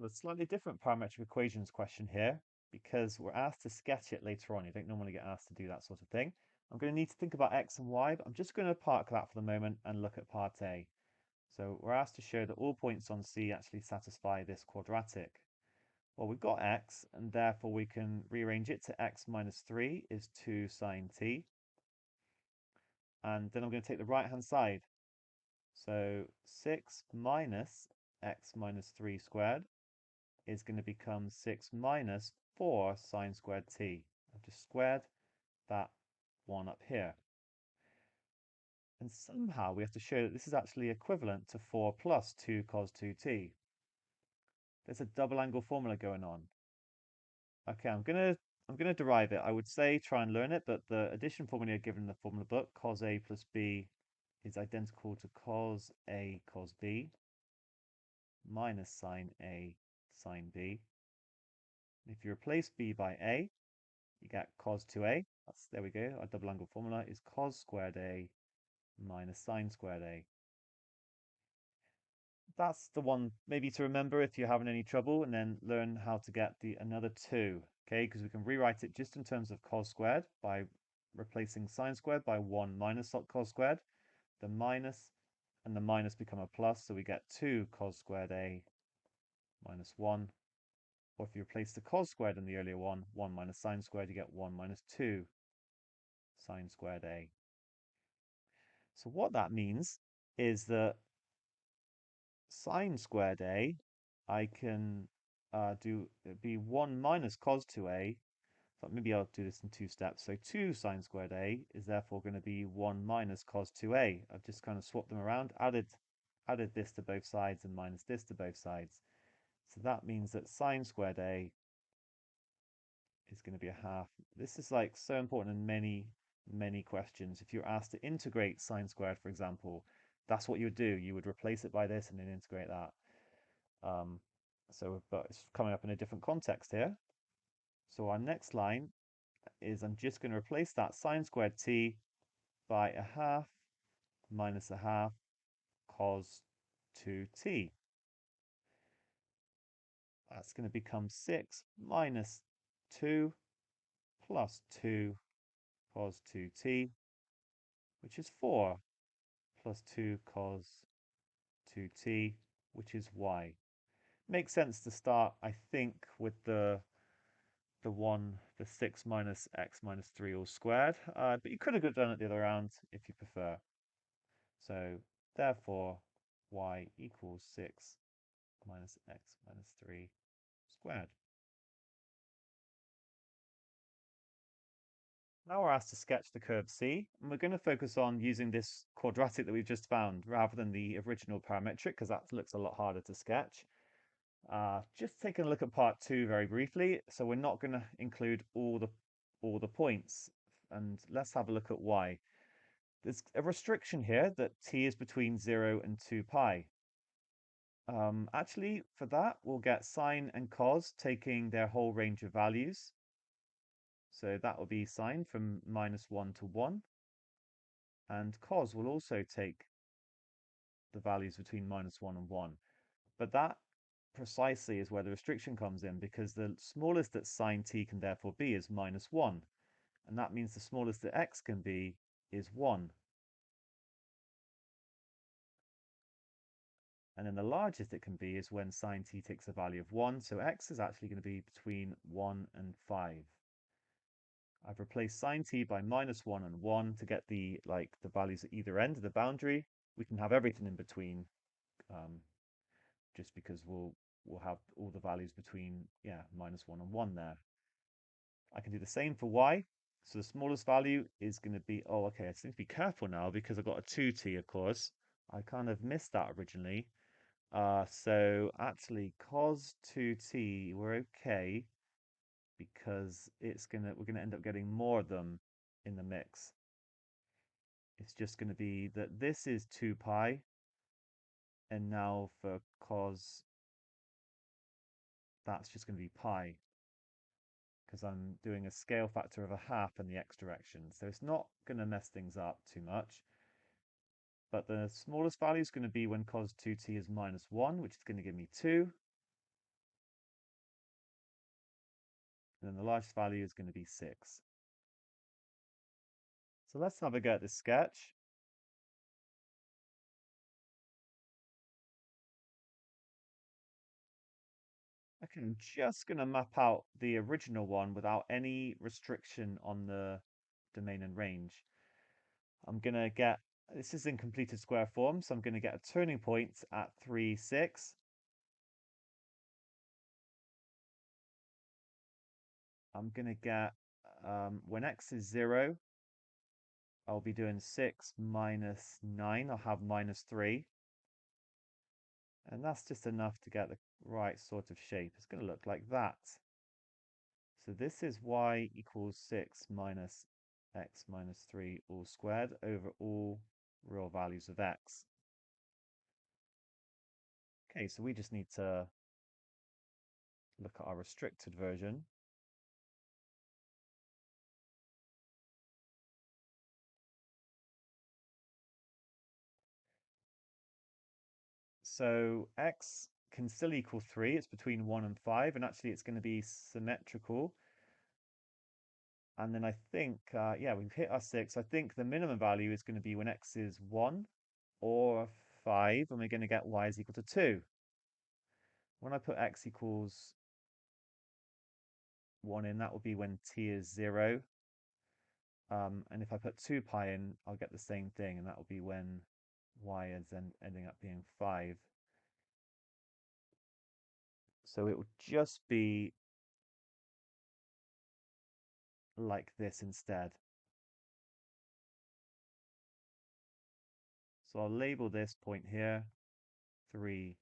A slightly different parametric equations question here because we're asked to sketch it later on. You don't normally get asked to do that sort of thing. I'm going to need to think about x and y, but I'm just going to park that for the moment and look at part A. So we're asked to show that all points on C actually satisfy this quadratic. Well, we've got x, and therefore we can rearrange it to x minus 3 is 2 sine t. And then I'm going to take the right-hand side. So 6 minus x minus 3 squared is going to become 6 minus 4 sine squared t. I've just squared that one up here. And somehow we have to show that this is actually equivalent to 4 plus 2 cos 2t. There's a double angle formula going on. Okay, I'm gonna derive it. I would say try and learn it, but the addition formula given in the formula book, cos A plus B, is identical to cos A cos B minus sine A sine B. If you replace B by A, you get cos 2A. There we go. Our double angle formula is cos squared A minus sine squared A. That's the one maybe to remember if you're having any trouble, and then learn how to get the another two, okay? Because we can rewrite it just in terms of cos squared by replacing sine squared by 1 minus cos squared. The minus and the minus become a plus, so we get 2 cos squared A minus 1. Or if you replace the cos squared in the earlier one, 1 minus sine squared, you get 1 minus 2 sine squared A. So what that means is that sine squared A, I can do it'd be 1 minus cos 2A. So maybe I'll do this in two steps. So 2 sine squared A is therefore going to be 1 minus cos 2A. I've just kind of swapped them around, added this to both sides and minus this to both sides. So that means that sine squared A is going to be a half. This is like so important in many questions. If you're asked to integrate sine squared, for example, that's what you would do. You would replace it by this and then integrate that. But it's coming up in a different context here. So our next line is I'm just going to replace that sine squared t by a half minus a half cos 2t. That's going to become 6 minus 2 plus 2 cos 2t, which is 4 plus 2 cos 2t, which is y. Makes sense to start, I think, with the 6 minus x minus 3 all squared, but you could have done it the other way around if you prefer. So therefore, y equals 6 minus x minus 3 squared. Now we're asked to sketch the curve C, and we're going to focus on using this quadratic that we've just found rather than the original parametric, because that looks a lot harder to sketch. Just taking a look at part 2 very briefly. So we're not going to include all the points, and let's have a look at why. There's a restriction here that t is between 0 and 2 pi. Actually, for that, we'll get sine and cos taking their whole range of values. So that will be sine from -1 to 1. And cos will also take the values between -1 and 1. But that precisely is where the restriction comes in, because the smallest that sine t can therefore be is -1. And that means the smallest that x can be is 1. And then the largest it can be is when sine t takes a value of 1. So x is actually going to be between 1 and 5. I've replaced sine t by -1 and 1 to get the values at either end of the boundary. We can have everything in between, just because we'll have all the values between -1 and 1 there. I can do the same for y. So the smallest value is going to be, oh, okay, I just need to be careful now because I've got a 2t, of course. I kind of missed that originally. So actually cos 2t, we're okay because we're gonna end up getting more of them in the mix. It's just going to be that this is 2 pi, and now for cos, that's just going to be pi, because I'm doing a scale factor of a half in the x direction. So it's not going to mess things up too much. But the smallest value is going to be when cos 2t is -1, which is going to give me 2. And then the largest value is going to be 6. So let's have a go at this sketch. Okay, I'm just going to map out the original one without any restriction on the domain and range. I'm going to get, this is in completed square form, so I'm going to get a turning point at 3, 6. I'm going to get, when x is 0, I'll be doing 6 minus 9. I'll have minus 3. And that's just enough to get the right sort of shape. It's going to look like that. So this is y equals 6 minus x minus 3 all squared over all real values of x. Okay, so we just need to look at our restricted version. So x can still equal 3. It's between 1 and 5, and actually it's going to be symmetrical. And then I think, yeah, we've hit our 6. I think the minimum value is going to be when x is 1 or 5, and we're going to get y is equal to 2. When I put x equals 1 in, that will be when t is 0. And if I put 2 pi in, I'll get the same thing, and that will be when y is then ending up being 5. So it will just be like this instead. So I'll label this point here 3,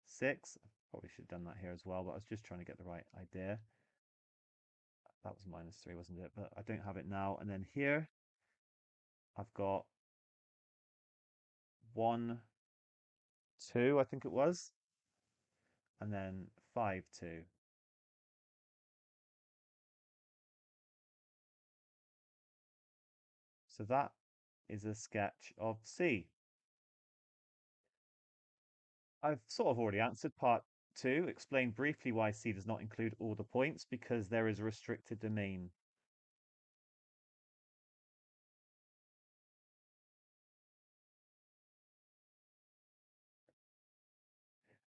6. I probably should have done that here as well, but I was just trying to get the right idea. That was minus 3, wasn't it? But I don't have it now. And then here I've got 1, 2, I think it was, and then 5, 2. So that is a sketch of C. I've sort of already answered part 2. Explain briefly why C does not include all the points, because there is a restricted domain.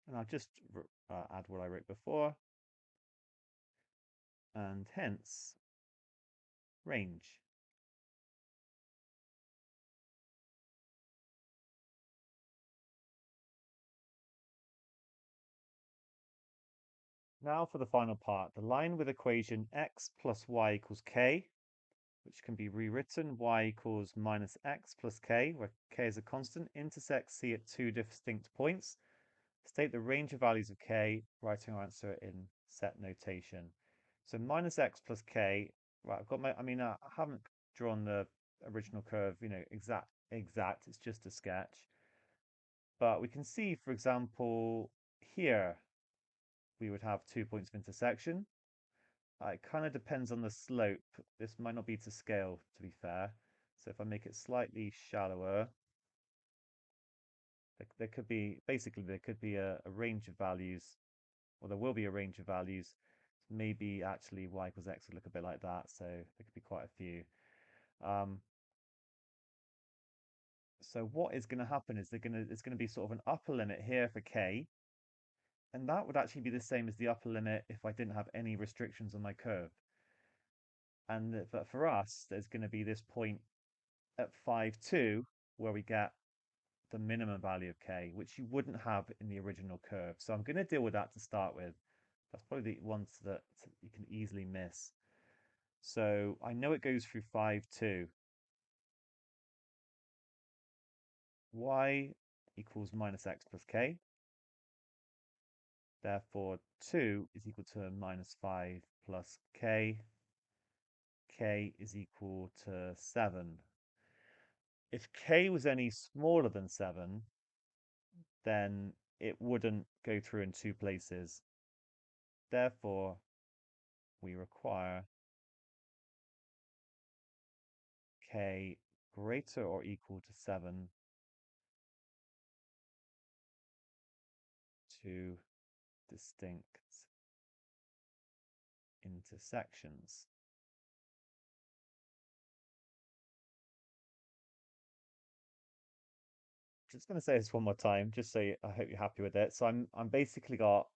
And I'll just add what I wrote before, and hence range. Now for the final part, the line with equation x plus y equals k, which can be rewritten y equals minus x plus k, where k is a constant, intersects C at 2 distinct points. State the range of values of k, writing our answer in set notation. So minus x plus k, right, I've got my, I haven't drawn the original curve, exact, it's just a sketch. But we can see, for example, here, we would have 2 points of intersection. It kind of depends on the slope. This might not be to scale, to be fair. So if I make it slightly shallower, there could be, basically, there could be a range of values, or there will be a range of values. Maybe actually y equals x would look a bit like that. So there could be quite a few. So what is going to happen is it's going to be sort of an upper limit here for k, and that would actually be the same as the upper limit if I didn't have any restrictions on my curve. But for us, there's going to be this point at 5, 2, where we get the minimum value of k, which you wouldn't have in the original curve. So I'm going to deal with that to start with. That's probably the ones that you can easily miss. So I know it goes through 5, 2. Y equals minus x plus k. Therefore, 2 is equal to minus 5 plus k. K is equal to 7. If k was any smaller than 7, then it wouldn't go through in 2 places. Therefore, we require k greater or equal to 7 to distinct intersections. Just going to say this one more time, just so I hope you're happy with it. So I'm basically got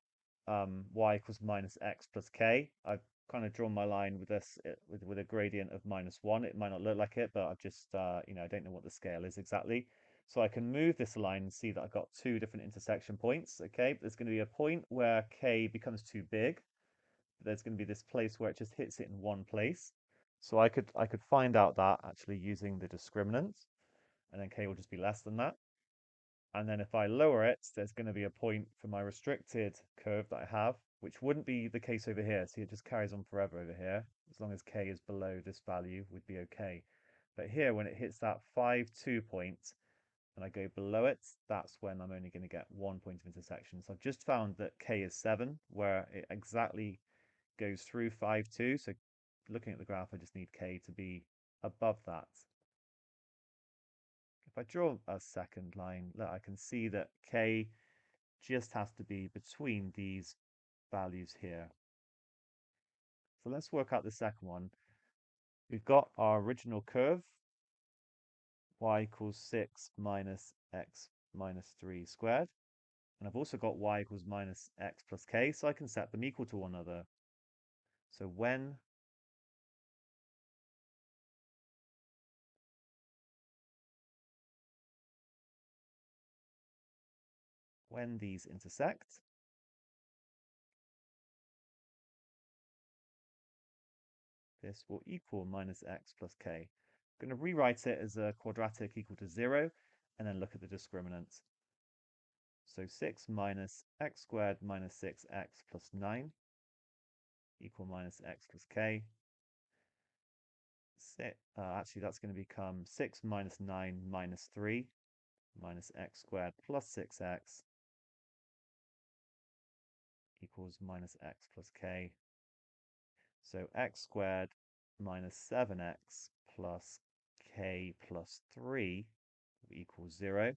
y equals minus x plus k. I've kind of drawn my line with this with a gradient of -1. It might not look like it, but I've just I don't know what the scale is exactly. So I can move this line and see that I've got two different intersection points. Okay, but there's going to be a point where k becomes too big. There's going to be this place where it just hits it in one place. So I could find out that actually using the discriminant, and then k will just be less than that. And then if I lower it, there's going to be a point for my restricted curve that I have, which wouldn't be the case over here. See, it just carries on forever over here. As long as k is below this value, would be okay. But here, when it hits that 5, 2 point, and I go below it, that's when I'm only going to get 1 point of intersection. So I've just found that k is 7, where it exactly goes through 5, 2. So looking at the graph, I just need k to be above that. If I draw a second line, look, I can see that k just has to be between these values here. So let's work out the second one. We've got our original curve, y equals 6 minus x minus 3 squared. And I've also got y equals minus x plus k, so I can set them equal to one another. So when these intersect, this will equal minus x plus k. I'm going to rewrite it as a quadratic equal to 0, and then look at the discriminant. So 6 minus x squared minus 6x plus 9 equal minus x plus k. Actually, that's going to become 6 minus 9 minus 3 minus x squared plus 6x equals minus x plus k. So x squared minus 7x plus k plus 3 equals 0.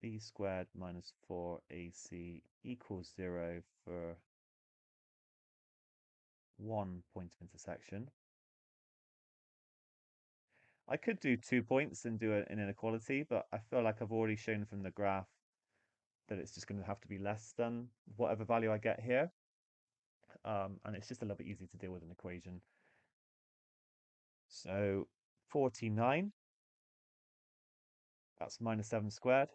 B squared minus 4ac equals 0 for 1 point of intersection. I could do 2 points and do an inequality, but I feel like I've already shown from the graph that it's just going to have to be less than whatever value I get here. And it's just a little bit easier to deal with an equation. So 49, that's minus 7 squared,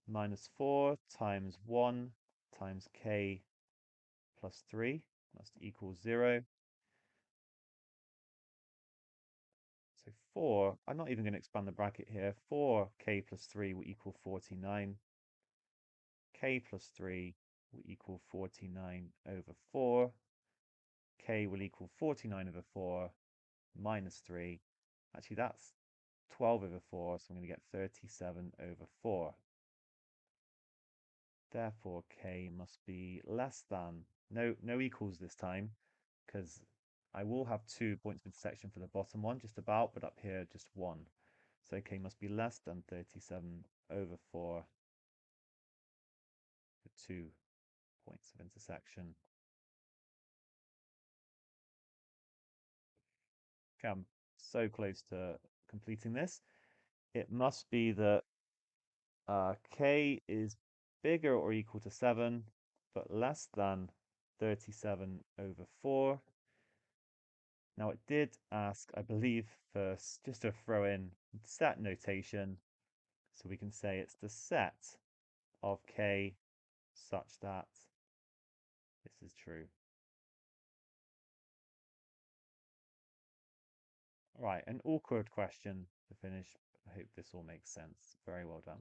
minus 4 times 1 times k plus 3, must equal 0. So 4, I'm not even going to expand the bracket here. 4k plus 3 will equal 49. K plus 3 will equal 49 over 4. K will equal 49 over 4 minus 3. Actually, that's 12 over 4, so I'm going to get 37 over 4. Therefore, K must be less than, no equals this time, because I will have 2 points of intersection for the bottom one, just about, but up here, just 1. So K must be less than 37 over 4 for 2 points of intersection. Okay, I'm so close to completing this. It must be that k is bigger or equal to 7, but less than 37 over 4. Now it did ask, I believe, first, just to throw in set notation. So we can say it's the set of k such that this is true. Right, an awkward question to finish. I hope this all makes sense. Very well done.